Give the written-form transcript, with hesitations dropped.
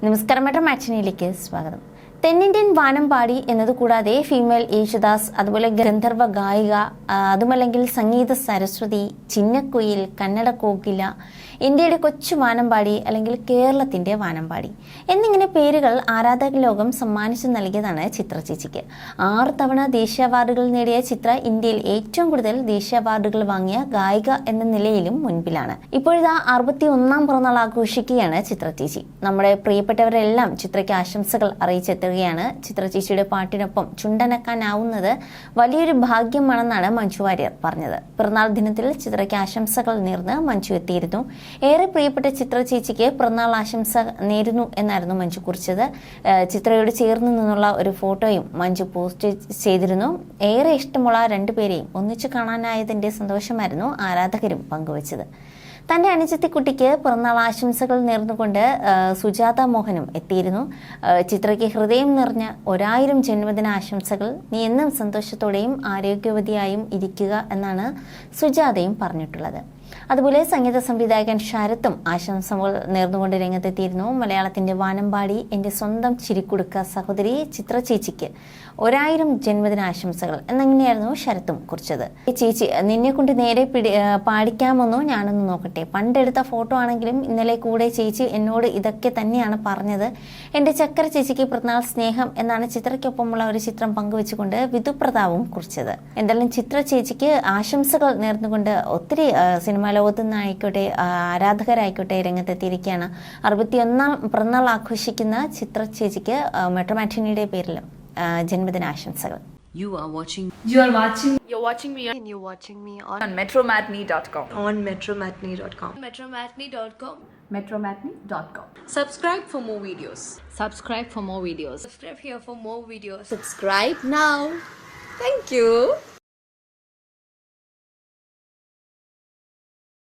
നമസ്കാരം, മെട്രോ മാറ്റിനിയിലേക്ക് സ്വാഗതം. തെന്നിന്ത്യൻ വാനമ്പാടി എന്നതുകൂടാതെ ഫീമെയിൽ യേശുദാസ്, അതുപോലെ ഗന്ധർവ ഗായിക, അതുമല്ലെങ്കിൽ സംഗീത സരസ്വതി, ചിന്നക്കുയിൽ, കന്നഡ കോകില, ഇന്ത്യയുടെ കൊച്ചു വാനമ്പാടി അല്ലെങ്കിൽ കേരളത്തിന്റെ വാനമ്പാടി എന്നിങ്ങനെ പേരുകൾ ആരാധക ലോകം സമ്മാനിച്ചു നൽകിയതാണ് ചിത്ര ചേച്ചിക്ക്. 6 തവണ ദേശീയ അവാർഡുകൾ നേടിയ ചിത്ര ഇന്ത്യയിൽ ഏറ്റവും കൂടുതൽ ദേശീയ അവാർഡുകൾ വാങ്ങിയ ഗായിക എന്ന നിലയിലും മുൻപിലാണ്. ഇപ്പോഴിതാ 61ാം പിറന്നാൾ ആഘോഷിക്കുകയാണ് ചിത്ര ചേച്ചി. നമ്മുടെ പ്രിയപ്പെട്ടവരെല്ലാം ചിത്രയ്ക്ക് ആശംസകൾ അറിയിച്ചെത്തുകയാണ്. ചിത്ര ചേച്ചിയുടെ പാട്ടിനൊപ്പം ചുണ്ടനക്കാനാവുന്നത് വലിയൊരു ഭാഗ്യമാണെന്നാണ് മഞ്ജു വാര്യർ പറഞ്ഞത്. പിറന്നാൾ ദിനത്തിൽ ചിത്രയ്ക്ക് ആശംസകൾ നേർന്ന് മഞ്ജു എത്തിയിരുന്നു. ഏറെ പ്രിയപ്പെട്ട ചിത്ര ചേച്ചിക്ക് പിറന്നാൾ ആശംസ നേരുന്നു എന്നായിരുന്നു മഞ്ജു കുറിച്ചത്. ചിത്രയോട് ചേർന്ന് നിന്നുള്ള ഒരു ഫോട്ടോയും മഞ്ജു പോസ്റ്റ് ചെയ്തിരുന്നു. ഏറെ ഇഷ്ടമുള്ള രണ്ടുപേരെയും ഒന്നിച്ചു കാണാനായതിന്റെ സന്തോഷമായിരുന്നു ആരാധകരും പങ്കുവച്ചത്. തന്റെ അനുജത്തിക്കുട്ടിക്ക് പിറന്നാൾ ആശംസകൾ നേർന്നുകൊണ്ട് സുജാത മോഹനും എത്തിയിരുന്നു. ചിത്രയ്ക്ക് ഹൃദയം നിറഞ്ഞ 1000 ജന്മദിന ആശംസകൾ. നീ എന്നും സന്തോഷത്തോടെയും ആരോഗ്യവതിയായും ഇരിക്കുക എന്നാണ് സുജാതയും പറഞ്ഞിട്ടുള്ളത്. അതുപോലെ സംഗീത സംവിധായകൻ ശരത്തും ആശംസകൾ നേർന്നുകൊണ്ട് രംഗത്തെത്തിയിരുന്നു. മലയാളത്തിന്റെ വാനമ്പാടി, എന്റെ സ്വന്തം ചിരിക്കുടുക്ക സഹോദരി ചിത്ര ചേച്ചിക്ക് 1000 ജന്മദിന ആശംസകൾ എന്നങ്ങനെയായിരുന്നു ശരത്തും കുറിച്ചത്. ചേച്ചി, നിന്നെ കൊണ്ട് നേരെ പാടിക്കാമെന്നോ, ഞാനൊന്ന് നോക്കട്ടെ. പണ്ടെടുത്ത ഫോട്ടോ ആണെങ്കിലും ഇന്നലെ കൂടെ ചേച്ചി എന്നോട് ഇതൊക്കെ തന്നെയാണ് പറഞ്ഞത്. എന്റെ ചക്കര ചേച്ചിക്ക് പിറന്നാൾ സ്നേഹം എന്നാണ് ചിത്രയ്ക്കൊപ്പമുള്ള ഒരു ചിത്രം പങ്കുവെച്ചുകൊണ്ട് വിധുപ്രതാവും കുറിച്ചത്. എന്തായാലും ചിത്ര ചേച്ചിക്ക് ആശംസകൾ നേർന്നുകൊണ്ട് ഒത്തിരി സിനിമാ ലോകത്തു നിന്നായിക്കോട്ടെ, ആരാധകരായിക്കോട്ടെ രംഗത്തെത്തിയിരിക്കുകയാണ്. 61ാം പിറന്നാൾ ആഘോഷിക്കുന്ന ചിത്ര ചേച്ചിക്ക് മെട്രോ മാറ്റിനിയുടെ പേരിലും ജന്മദിനാശംസകൾ. You're watching me on metromatney.com. on metromatney.com. metromatney.com. Subscribe for more videos. Subscribe for more videos. Subscribe here for more videos. Subscribe now. Thank you.